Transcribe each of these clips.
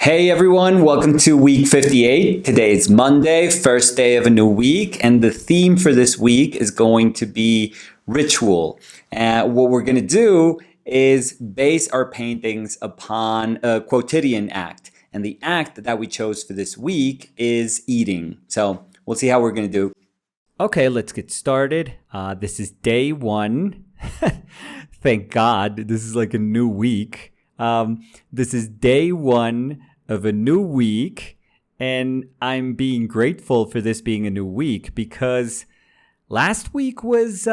Hey everyone, welcome to week 58. Today is Monday, first day of a new week, and the theme for this week is going to be ritual. What we're going to do is base our paintings upon a quotidian act, and the act that we chose for this week is eating. So we'll see how we're going to do. Okay, let's get started. This is day one. Thank God, this is like a new week. This is day one of a new week, and I'm being grateful for this being a new week because last week was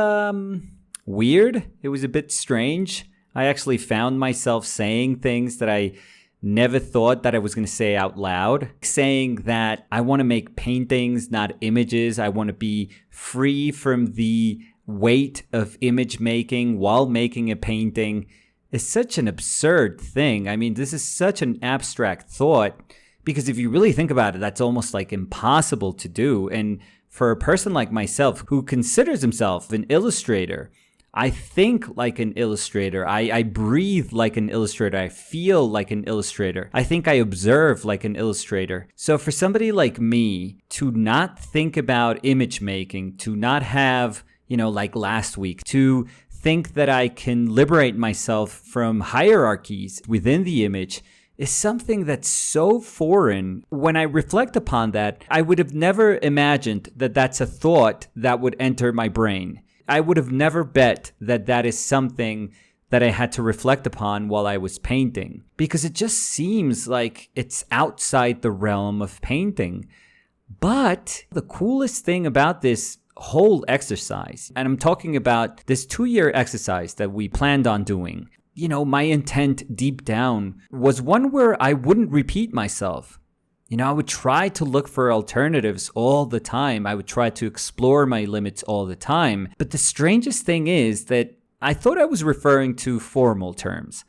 weird. It was a bit strange. I actually found myself saying things that I never thought that I was going to say out loud, saying that I want to make paintings, not images. I want to be free from the weight of image making while making a painting. Is such an absurd thing. I mean, this is such an abstract thought because if you really think about it, that's almost like impossible to do. And for a person like myself who considers himself an illustrator, I think like an illustrator. I breathe like an illustrator. I feel like an illustrator. I think I observe like an illustrator. So for somebody like me to not think about image making, to not have, like last week, to think that I can liberate myself from hierarchies within the image is something that's so foreign. When I reflect upon that, I would have never imagined that that's a thought that would enter my brain. I would have never bet that that is something that I had to reflect upon while I was painting, because it just seems like it's outside the realm of painting. But the coolest thing about this whole exercise, and I'm talking about this 2-year exercise that we planned on doing, my intent deep down was one where I wouldn't repeat myself. I would try to look for alternatives all the time. I would try to explore my limits all the time. But the strangest thing is that I thought I was referring to formal terms.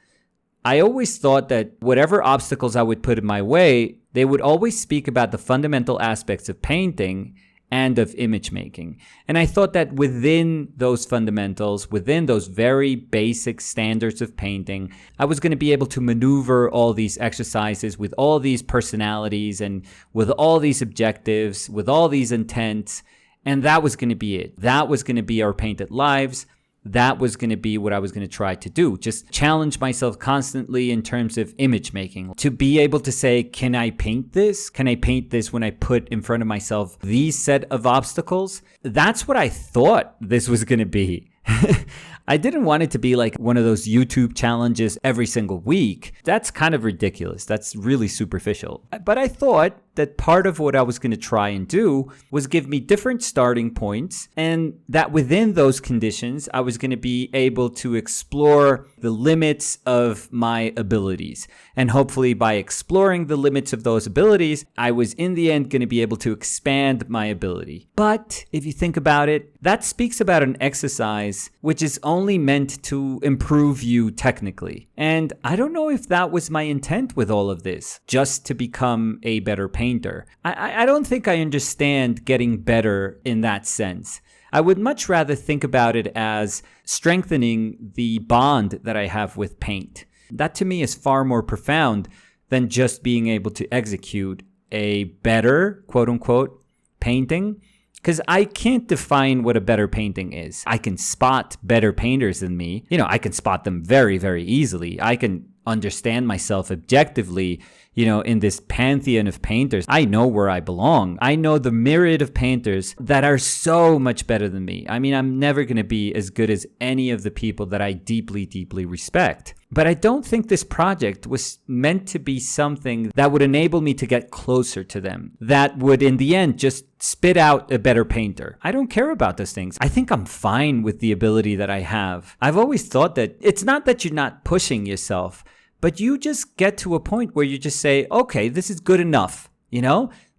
I always thought that whatever obstacles I would put in my way, they would always speak about the fundamental aspects of painting and of image making. And I thought that within those fundamentals, within those very basic standards of painting, I was going to be able to maneuver all these exercises with all these personalities and with all these objectives, with all these intents. And that was going to be it. That was going to be our painted lives. That was going to be what I was going to try to do. Just challenge myself constantly in terms of image making. To be able to say, can I paint this? Can I paint this when I put in front of myself these set of obstacles? That's what I thought this was going to be. I didn't want it to be like one of those YouTube challenges every single week. That's kind of ridiculous. That's really superficial. But I thought that part of what I was going to try and do was give me different starting points, and that within those conditions, I was going to be able to explore the limits of my abilities. And hopefully by exploring the limits of those abilities, I was in the end going to be able to expand my ability. But if you think about it, that speaks about an exercise which is only meant to improve you technically. And I don't know if that was my intent with all of this, just to become a better painter. I don't think I understand getting better in that sense. I would much rather think about it as strengthening the bond that I have with paint. That to me is far more profound than just being able to execute a better, quote unquote, painting. Because I can't define what a better painting is. I can spot better painters than me. I can spot them very, very easily. I can understand myself objectively, in this pantheon of painters. I know where I belong. I know the myriad of painters that are so much better than me. I mean, I'm never going to be as good as any of the people that I deeply, deeply respect. But I don't think this project was meant to be something that would enable me to get closer to them, that would in the end just spit out a better painter. I don't care about those things. I think I'm fine with the ability that I have. I've always thought that it's not that you're not pushing yourself, but you just get to a point where you just say, okay, this is good enough.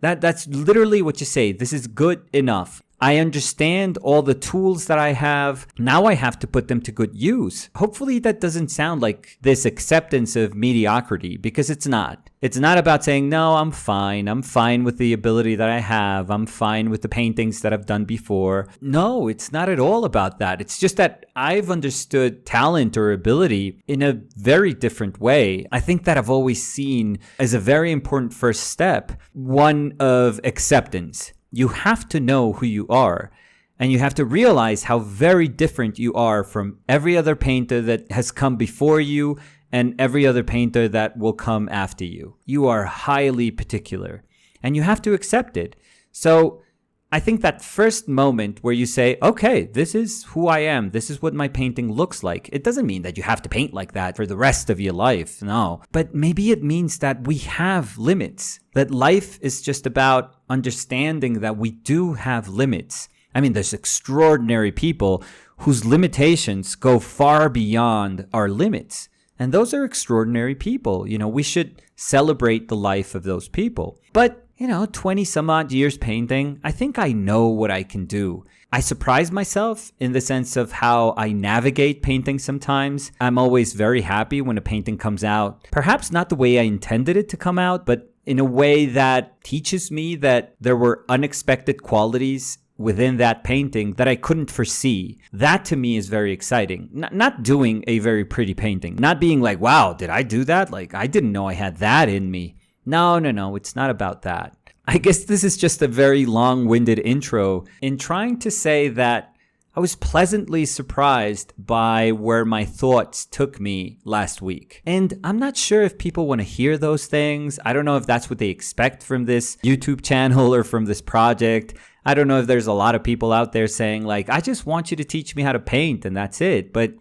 That's literally what you say. This is good enough. I understand all the tools that I have. Now I have to put them to good use. Hopefully that doesn't sound like this acceptance of mediocrity, because it's not. It's not about saying, no, I'm fine. I'm fine with the ability that I have. I'm fine with the paintings that I've done before. No, it's not at all about that. It's just that I've understood talent or ability in a very different way. I think that I've always seen as a very important first step, one of acceptance. You have to know who you are, and you have to realize how very different you are from every other painter that has come before you and every other painter that will come after you. You are highly particular, and you have to accept it. So I think that first moment where you say, okay, this is who I am. This is what my painting looks like. It doesn't mean that you have to paint like that for the rest of your life. No. But maybe it means that we have limits, that life is just about understanding that we do have limits. I mean, there's extraordinary people whose limitations go far beyond our limits. And those are extraordinary people. We should celebrate the life of those people. But 20 some odd years painting, I think I know what I can do. I surprise myself in the sense of how I navigate painting sometimes. I'm always very happy when a painting comes out. Perhaps not the way I intended it to come out, but in a way that teaches me that there were unexpected qualities within that painting that I couldn't foresee. That to me is very exciting. Not doing a very pretty painting. Not being like, wow, did I do that? Like, I didn't know I had that in me. No, it's not about that. I guess this is just a very long-winded intro in trying to say that I was pleasantly surprised by where my thoughts took me last week. And I'm not sure if people want to hear those things. I don't know if that's what they expect from this YouTube channel or from this project. I don't know if there's a lot of people out there saying like, I just want you to teach me how to paint and that's it. But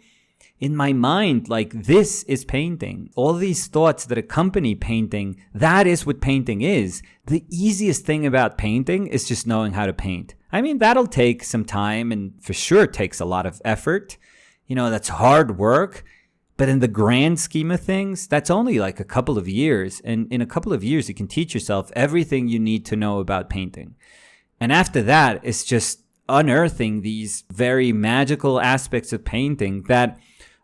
in my mind, like, this is painting. All these thoughts that accompany painting, that is what painting is. The easiest thing about painting is just knowing how to paint. I mean, that'll take some time and for sure takes a lot of effort. That's hard work. But in the grand scheme of things, that's only like a couple of years. And in a couple of years, you can teach yourself everything you need to know about painting. And after that, it's just unearthing these very magical aspects of painting that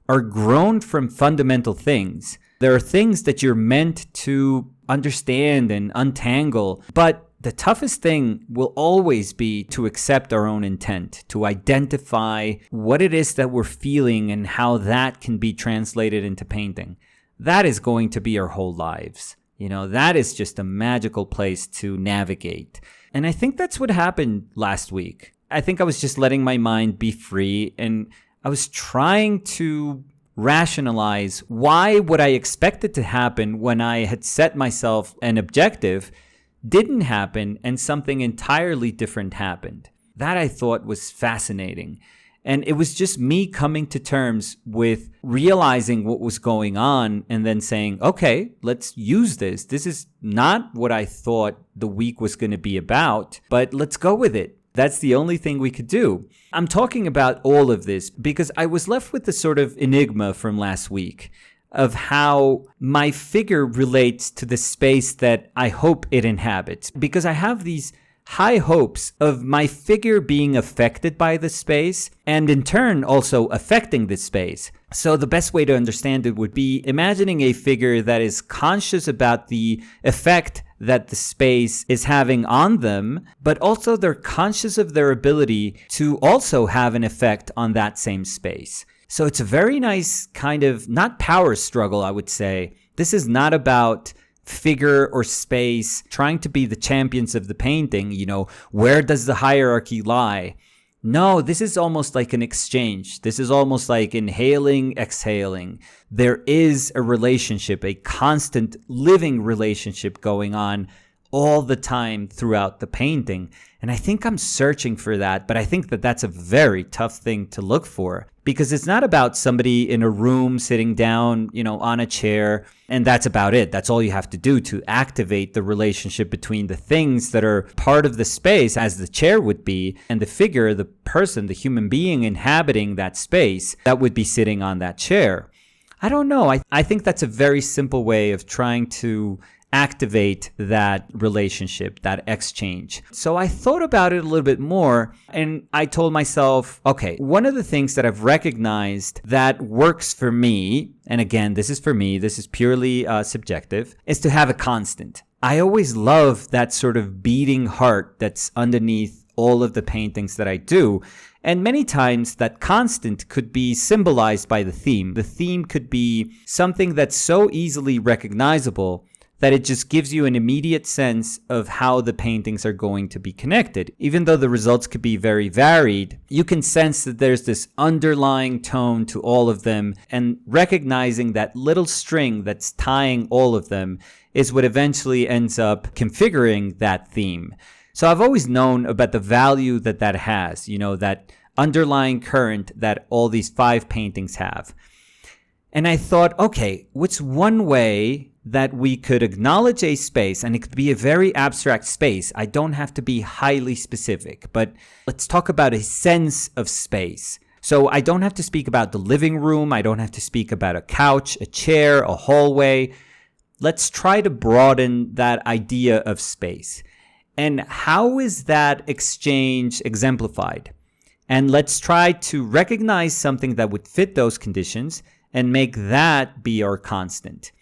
are grown from fundamental things. There are things that you're meant to understand and untangle, but the toughest thing will always be to accept our own intent, to identify what it is that we're feeling and how that can be translated into painting. That is going to be our whole lives. That is just a magical place to navigate. And I think that's what happened last week. I think I was just letting my mind be free, and I was trying to rationalize why what I expected to happen when I had set myself an objective didn't happen and something entirely different happened. That I thought was fascinating. And it was just me coming to terms with realizing what was going on and then saying, okay, let's use this. This is not what I thought the week was going to be about, but let's go with it. That's the only thing we could do. I'm talking about all of this because I was left with the sort of enigma from last week of how my figure relates to the space that I hope it inhabits. Because I have these high hopes of my figure being affected by the space and in turn also affecting the space. So the best way to understand it would be imagining a figure that is conscious about the effect that the space is having on them, but also they're conscious of their ability to also have an effect on that same space. So it's a very nice kind of, not power struggle, I would say. This is not about figure or space trying to be the champions of the painting, where does the hierarchy lie? No, this is almost like an exchange. This is almost like inhaling, exhaling. There is a relationship, a constant living relationship going on all the time throughout the painting. And I think I'm searching for that, but I think that that's a very tough thing to look for because it's not about somebody in a room sitting down, on a chair, and that's about it. That's all you have to do to activate the relationship between the things that are part of the space, as the chair would be, and the figure, the person, the human being inhabiting that space that would be sitting on that chair. I don't know. I think that's a very simple way of trying to activate that relationship, that exchange. So I thought about it a little bit more and I told myself, okay, one of the things that I've recognized that works for me, and again, this is for me, this is purely subjective, is to have a constant. I always love that sort of beating heart that's underneath all of the paintings that I do. And many times that constant could be symbolized by the theme. The theme could be something that's so easily recognizable that it just gives you an immediate sense of how the paintings are going to be connected. Even though the results could be very varied, you can sense that there's this underlying tone to all of them, and recognizing that little string that's tying all of them is what eventually ends up configuring that theme. So I've always known about the value that that has, that underlying current that all these 5 paintings have. And I thought, okay, what's one way that we could acknowledge a space, and it could be a very abstract space. I don't have to be highly specific, but let's talk about a sense of space. So I don't have to speak about the living room. I don't have to speak about a couch, a chair, a hallway. Let's try to broaden that idea of space. And how is that exchange exemplified? And let's try to recognize something that would fit those conditions and make that be our constant.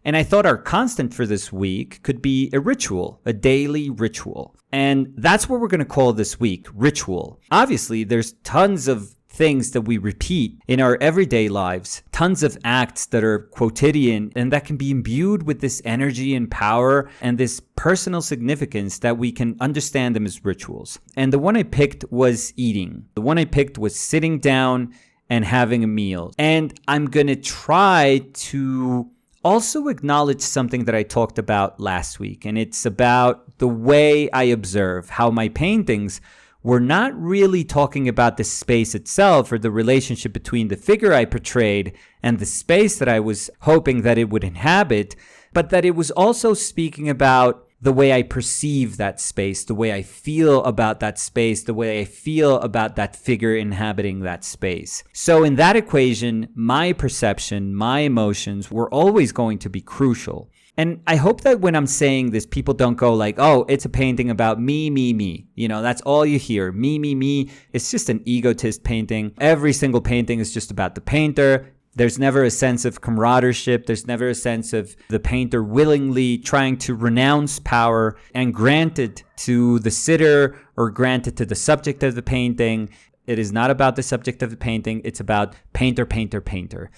And I thought our constant for this week could be a ritual, a daily ritual. And that's what we're going to call this week, ritual. Obviously, there's tons of things that we repeat in our everyday lives, tons of acts that are quotidian and that can be imbued with this energy and power and this personal significance that we can understand them as rituals. And the one I picked was eating. The one I picked was sitting down and having a meal. And I'm going to try to also acknowledge something that I talked about last week, and it's about the way I observe how my paintings were not really talking about the space itself or the relationship between the figure I portrayed and the space that I was hoping that it would inhabit, but that it was also speaking about the way I perceive that space, the way I feel about that space, the way I feel about that figure inhabiting that space. So in that equation, my perception, my emotions were always going to be crucial. And I hope that when I'm saying this, people don't go like, oh, it's a painting about me, me, me. That's all you hear. Me, me, me. It's just an egotist painting. Every single painting is just about the painter. There's never a sense of camaraderie. There's never a sense of the painter willingly trying to renounce power and grant it to the sitter or grant it to the subject of the painting. It is not about the subject of the painting. It's about painter, painter, painter.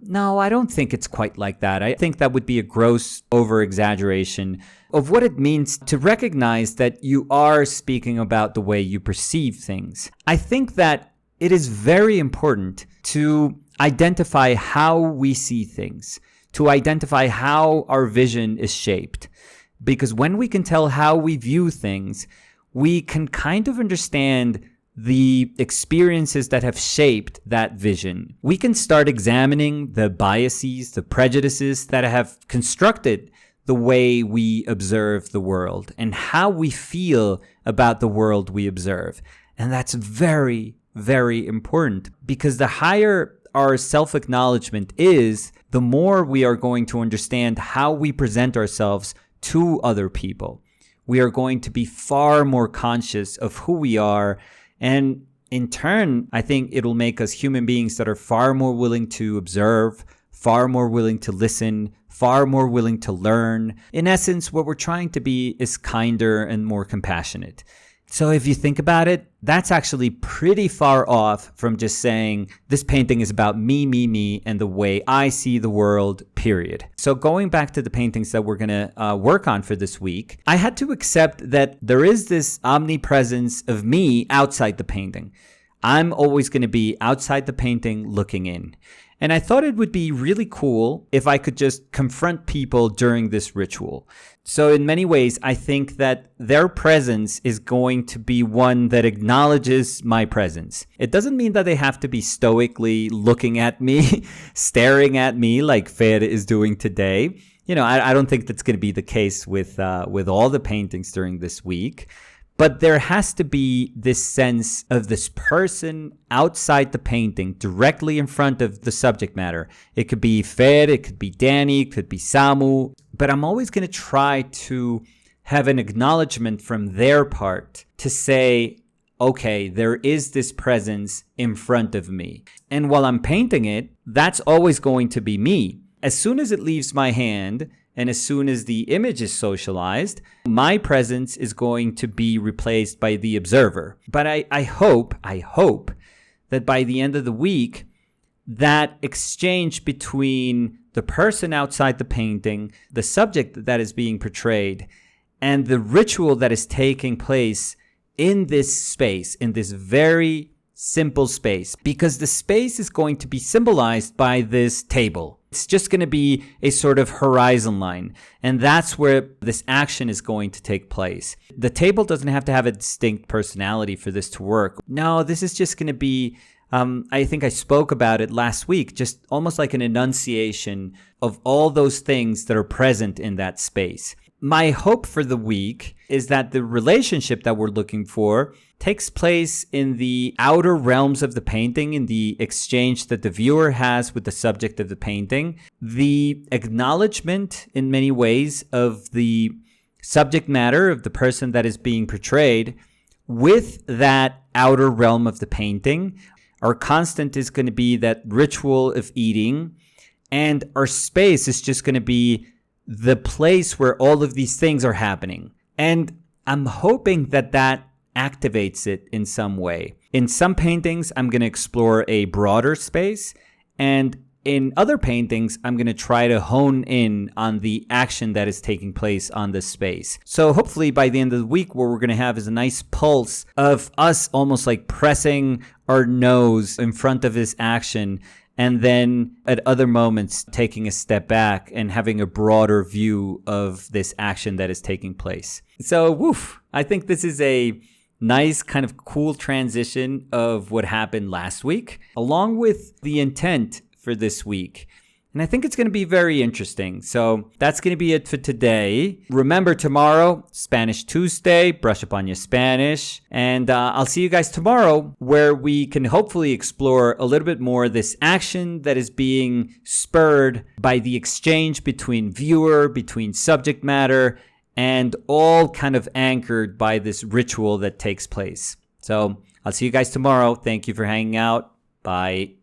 No, I don't think it's quite like that. I think that would be a gross over-exaggeration of what it means to recognize that you are speaking about the way you perceive things. I think that it is very important to identify how we see things, to identify how our vision is shaped. Because when we can tell how we view things, we can kind of understand the experiences that have shaped that vision. We can start examining the biases, the prejudices that have constructed the way we observe the world and how we feel about the world we observe. And that's very, very important, because the higher our self-acknowledgement is, the more we are going to understand how we present ourselves to other people. We are going to be far more conscious of who we are. And in turn, I think it'll make us human beings that are far more willing to observe, far more willing to listen, far more willing to learn. In essence, what we're trying to be is kinder and more compassionate. So if you think about it, that's actually pretty far off from just saying this painting is about me, me, me, and the way I see the world, period. So going back to the paintings that we're going to work on for this week, I had to accept that there is this omnipresence of me outside the painting. I'm always going to be outside the painting looking in. And I thought it would be really cool if I could just confront people during this ritual. So in many ways, I think that their presence is going to be one that acknowledges my presence. It doesn't mean that they have to be stoically looking at me, staring at me like Fer is doing today. I don't think that's going to be the case with all the paintings during this week. But there has to be this sense of this person outside the painting, directly in front of the subject matter. It could be Fer, it could be Danny, it could be Samu. But I'm always going to try to have an acknowledgement from their part to say, okay, there is this presence in front of me. And while I'm painting it, that's always going to be me. As soon as it leaves my hand, and as soon as the image is socialized, my presence is going to be replaced by the observer. But I hope that by the end of the week, that exchange between the person outside the painting, the subject that is being portrayed, and the ritual that is taking place in this space, in this very simple space, because the space is going to be symbolized by this table. It's just going to be a sort of horizon line. And that's where this action is going to take place. The table doesn't have to have a distinct personality for this to work. No, this is just going to be, I think I spoke about it last week, just almost like an enunciation of all those things that are present in that space. My hope for the week is that the relationship that we're looking for takes place in the outer realms of the painting, in the exchange that the viewer has with the subject of the painting, the acknowledgement in many ways of the subject matter of the person that is being portrayed with that outer realm of the painting. Our constant is going to be that ritual of eating, and our space is just going to be the place where all of these things are happening. And I'm hoping that that activates it in some way. In some paintings, I'm going to explore a broader space. And in other paintings, I'm going to try to hone in on the action that is taking place on this space. So hopefully by the end of the week, what we're going to have is a nice pulse of us almost like pressing our nose in front of this action, and then at other moments taking a step back and having a broader view of this action that is taking place. So, I think this is a nice kind of cool transition of what happened last week, along with the intent for this week. And I think it's going to be very interesting. So that's going to be it for today. Remember, tomorrow, Spanish Tuesday, brush up on your Spanish. And I'll see you guys tomorrow, where we can hopefully explore a little bit more this action that is being spurred by the exchange between viewer, between subject matter, and all kind of anchored by this ritual that takes place. So I'll see you guys tomorrow. Thank you for hanging out. Bye.